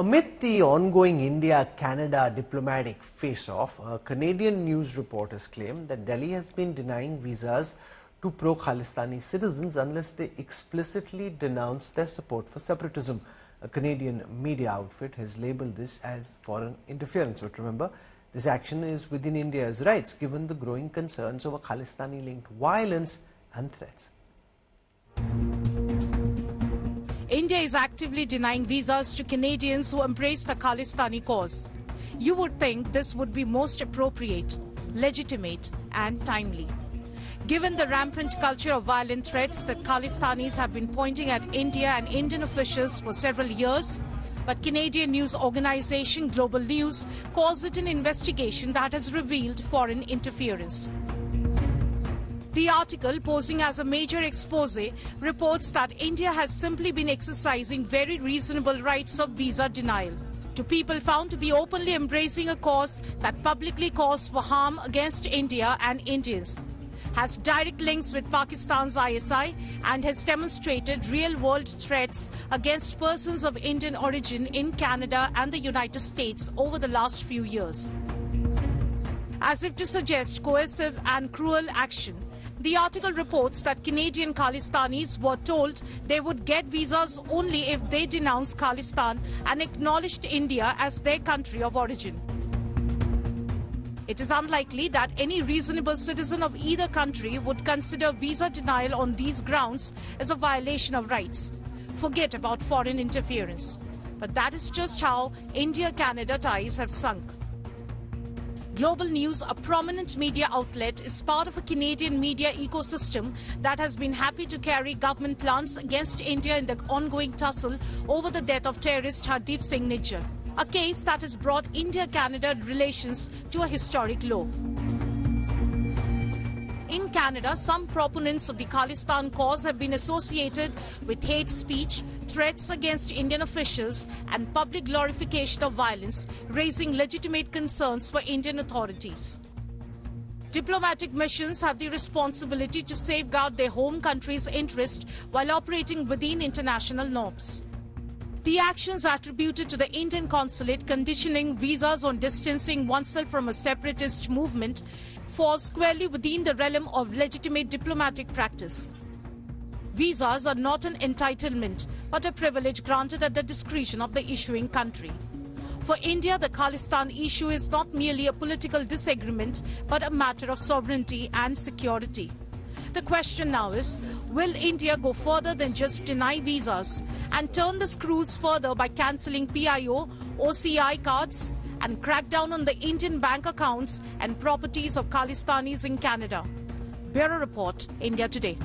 Amid the ongoing India-Canada diplomatic face-off, a Canadian news report has claimed that Delhi has been denying visas to pro-Khalistani citizens unless they explicitly denounce their support for separatism. A Canadian media outfit has labelled this as foreign interference. But remember, this action is within India's rights given the growing concerns over Khalistani-linked violence and threats. India is actively denying visas to Canadians who embrace the Khalistani cause. You would think this would be most appropriate, legitimate and timely. Given the rampant culture of violent threats that Khalistanis have been pointing at India and Indian officials for several years, but Canadian news organization Global News calls it an investigation that has revealed foreign interference. The article, posing as a major expose, reports that India has simply been exercising very reasonable rights of visa denial to people found to be openly embracing a cause that publicly calls for harm against India and Indians, has direct links with Pakistan's ISI, and has demonstrated real-world threats against persons of Indian origin in Canada and the United States over the last few years. As if to suggest coercive and cruel action, the article reports that Canadian Khalistanis were told they would get visas only if they denounced Khalistan and acknowledged India as their country of origin. It is unlikely that any reasonable citizen of either country would consider visa denial on these grounds as a violation of rights. Forget about foreign interference. But that is just how India-Canada ties have sunk. Global News, a prominent media outlet, is part of a Canadian media ecosystem that has been happy to carry government plans against India in the ongoing tussle over the death of terrorist Hardeep Singh Nijjar, a case that has brought India-Canada relations to a historic low. In Canada, some proponents of the Khalistan cause have been associated with hate speech, threats against Indian officials and public glorification of violence, raising legitimate concerns for Indian authorities. Diplomatic missions have the responsibility to safeguard their home country's interest while operating within international norms. The actions attributed to the Indian consulate conditioning visas on distancing oneself from a separatist movement falls squarely within the realm of legitimate diplomatic practice. Visas are not an entitlement, but a privilege granted at the discretion of the issuing country. For India, the Khalistan issue is not merely a political disagreement, but a matter of sovereignty and security. The question now is, will India go further than just deny visas and turn the screws further by cancelling PIO, OCI cards and crack down on the Indian bank accounts and properties of Khalistanis in Canada? Bureau Report, India Today.